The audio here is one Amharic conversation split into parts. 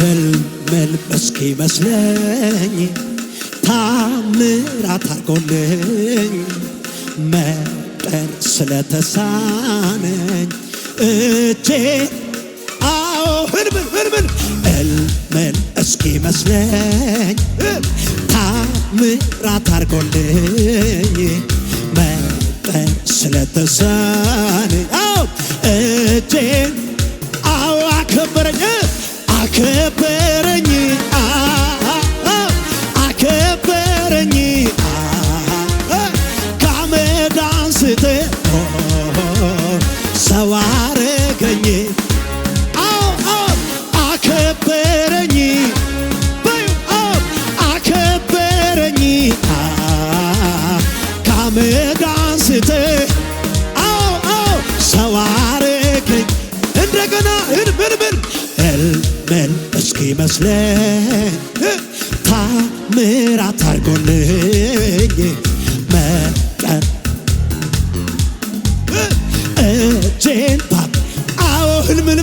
ህልም እስኪመስለኝ ታምራት አርጎልኝ መጠን ስለተሳነኝ እጄ አዎ ህልምን እስኪመስለኝ ታምራት አርጎልኝ መጠን ስለተሳነኝ አዎ እጄን አዎ አከበረኝ አከበረኝ ከአመድ አንስቶ ሰው አረገኝ አከበረኝ አከበረኝ ከአመድ አንስቶ ሰው አረገኝ እንደገና ህልምን እስኪመስለኝ ታምራት አርጎልኝ መጠን እጄን አዎ ህልምን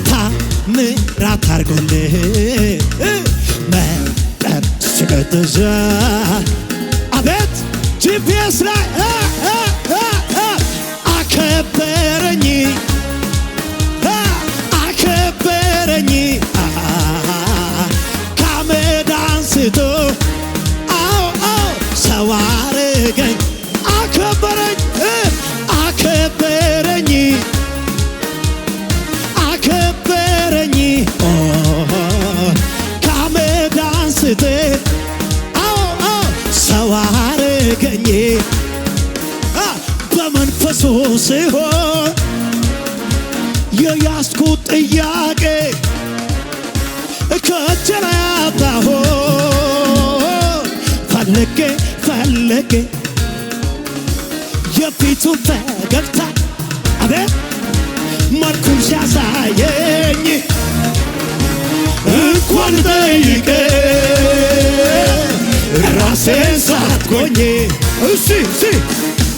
ታምራት አርጎልኝ መጠን ስለተዛ አቤት ጂፒኤስ ላይ አከበረኝ ከአመድ አንስቶ ሰው አረገኝ አከበረኝ ከአመድ አንስቶ ሰው አረገኝ በመንፈሱ ሲሆን የያዝኩት ጥያቄ ከእጄ ላይ አጣሁት ፈልጌ የፊቱን ፈገግታ አቤት መልኩን ሲያሳየኝ እንኳን ጠይቄ ራሴን ሳትጎኝ እሺ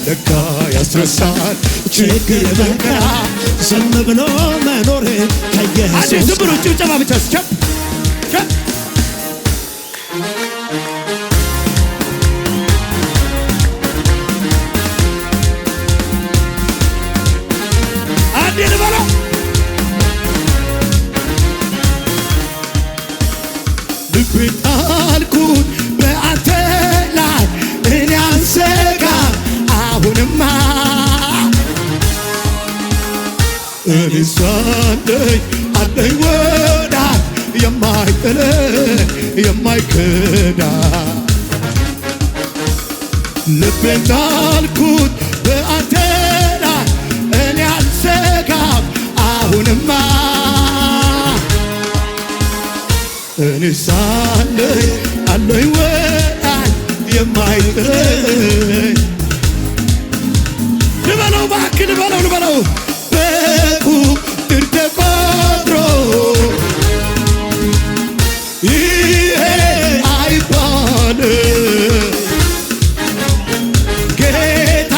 ለካ ያስረሳል ችግር መከራ ዝም ብሎ መኖር ከኢየሱስ ዝም ብሎ ጭብጨባ ብቻ ስቸብ አንዴን በለው ልቤን ጣልኩት በአንተ ላይ እኔ አልሰጋም አሁንማ እኔ አለኝ ወዳጅ የማይጥለኝ የማይክዳ ልቤን ጣልኩት በአንተ ላይ እኔ አልሰጋም አሁንማ እኔ አለኝ ወዳጅ የማይጥለኝ ልበለው እባክህ ልበለው በቁጥር ተቆጥሮ ይሄ አይባልም ጌታ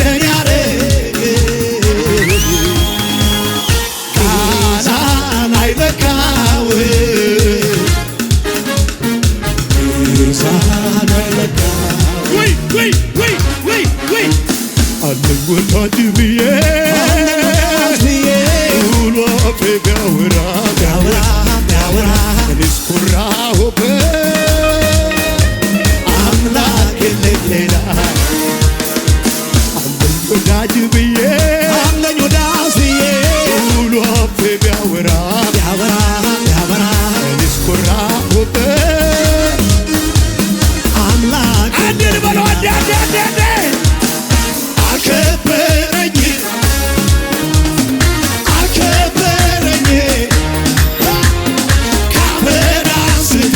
ለኔ ያረገው ቃል አይበቃውም አለኝ ወዳጅ ብዬ ውሎ አፌ ቢያወራ እኔስ ኮራሁበት አምላክ የለኝ ሌላ አለኝ ወዳጅ ብዬ ውሎ አፌ ቢያወራ እኔስ ኮራሁበት አምላክ አንዴን በለው አንዴ አከበረኝ ከአመድ አንስቶ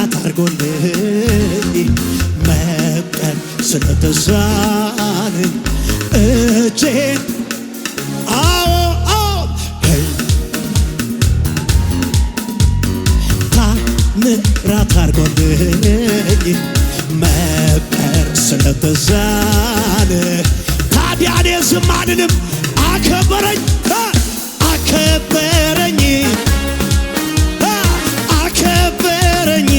ታምራት አርጎልኝ መብቀል ስለተሳነኝ እጄን ታምራት አርጎልኝ መብቀል ስለተሳነኝ ታዲያ እኔ ዝም አልልም አከበረኝ አከበረኝ አከበረኝ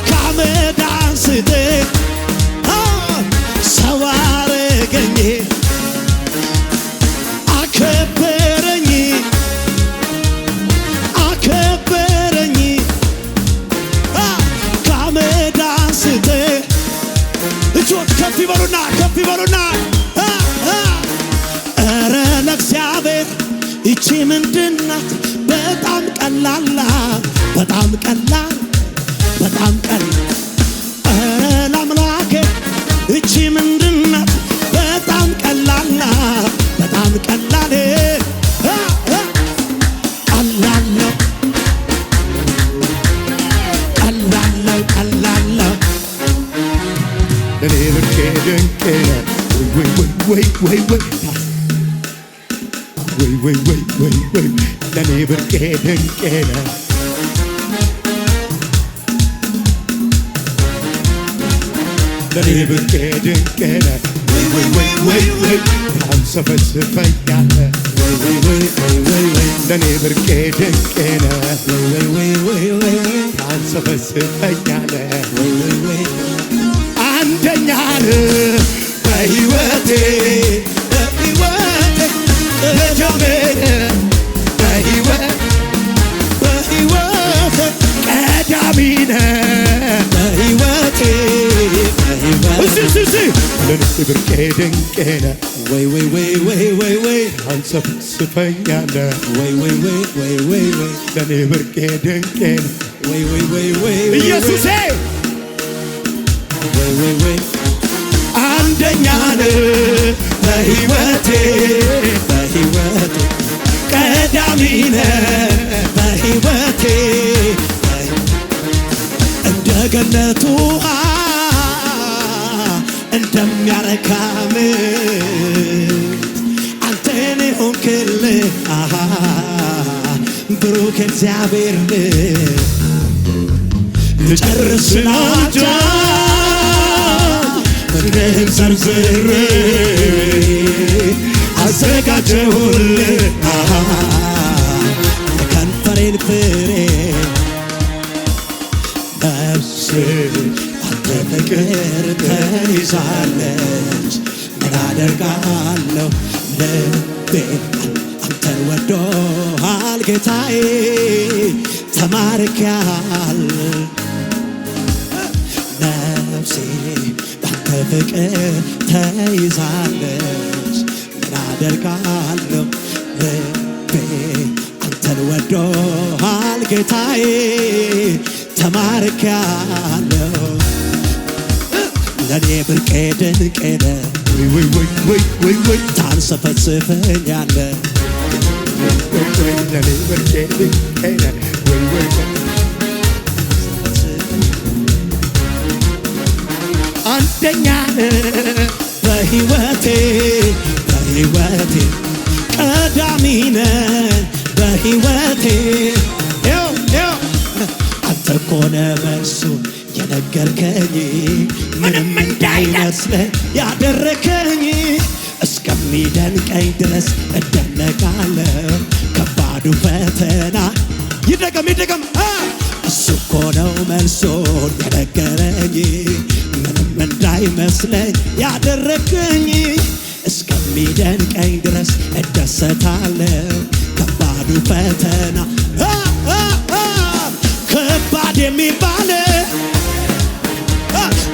ከአመድ አንስተህ ሰው አረገኝ አከበረኝ አከበረኝ ከአመድ አንስተህ እጆች ከፍ ይበሉና ከፍ ይበሉና ኧረ ለእግዚአብሔር ይቺ ምንድናት? በጣም ቀላል በጣም ቀላል በጣም ቀላል ኧረ ለአምላኬ ይቺ ምንድናት? በጣም ቀላል በጣም ቀላል ቀላል ቀላል ቀላል ለኔ ብርቄ ድንቄ ወይ ወይ ወይ ወይ ወይ ወይ ወይ ወይ ለኔ ብርቄ ድንቄ ነህ ለኔ ብርቄ ድንቄ ነህ ወይ ወይ ወይ ወይ ታንሰፈስፈኛለህ ወይ ወይ ወይ ወይ ወይ ለኔ ብርቄ ድንቄ ነህ ወይ ወይ ወይ ወይ ታንሰፈስፈኛለህ ወይ ወይ ወይ አንደኛ ነህ በሕይወቴ ለጀመረ በሕይወት ቀዳሚ ነህ በሕይወቴ ለኔ ብርቄ ድንቄ ነህ ወይ ወይ ወይ ወይ ወይ ወይ ታንሰፈስፈኛለህ ወይ ወይ ወይ ወይ ወይ ወይ ለኔ ብርቄ ድንቄ ነህ ወይ ወይ ወይ ወይ ኢየሱሴ ወይ ወይ ወይ አንደኛ ነህ በሕይወቴ በሕይወቴ ቀዳሚ ነህ በሕይወቴ እንደ ገነት ውሃ እንደሚያረካ ምንጭ አንተን ሆንክልኝ ብሩክ እግዚአብሔር ልጨርስ ናጃ ፍቅርህን ዘርዝሬ አዘጋጀሁልህ የከንፈሬን ፍሬ ነፍሴ አንተ ፍቅር ተይዛለች ምን አደርጋለሁ ልቤ አንተን ወዶሃል ጌታዬ ተማርኬአለሁ ነፍሴ በፍቅር ተይዛለች ምን አደርጋለሁ ልቤ አንተን ወዶሃል ጌታዬ ተማርኬአለሁ ለኔ ብርቄ ድንቄ ነህ ወይ ወይ ወይ ወይ ወይ ታንሰፈስፈኛለህ ለኔ ብርቄ ድንቄ ነህ ወይ ወይ አንደኛ ነህ በሕይወቴ በሕይወቴ ቀዳሚ ነህ በሕይወቴ አንተ እኮ ነህ መልሱ የነገርከኝ ምንም እንዳይመስለኝ ያደረከኝ እስከሚደንቀኝ ድረስ እደነቃለሁ ከባዱ ፈተና ይደገም ይደገም እሱ እኮ ነው መልሶን የነገረኝ ምንም እንዳይመስለኝ ያደረከኝ እስከሚደንቀኝ ድረስ እደሰታለሁ ከባዱ ፈተና ከባድ የሚባል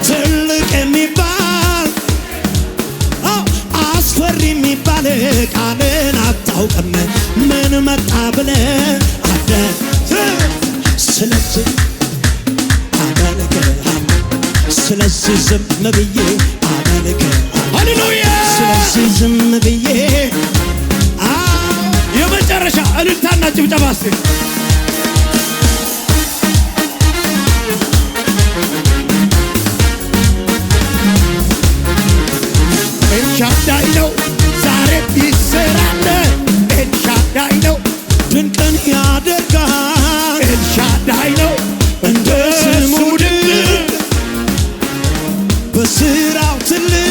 ትልቅ የሚባል አስፈሪ የሚባል ቃልን አታውቅም ምን መጣ ብለህ አደ ስለዚህ አመልክሃለሁ ስለዚህ ዝም ብዬ አመልክሃለሁ ሃሌሉያ ስለዚህ ዝም ብዬ የመጨረሻ እልልታና ጭብጨባ እስቲ ስራው ትልቅ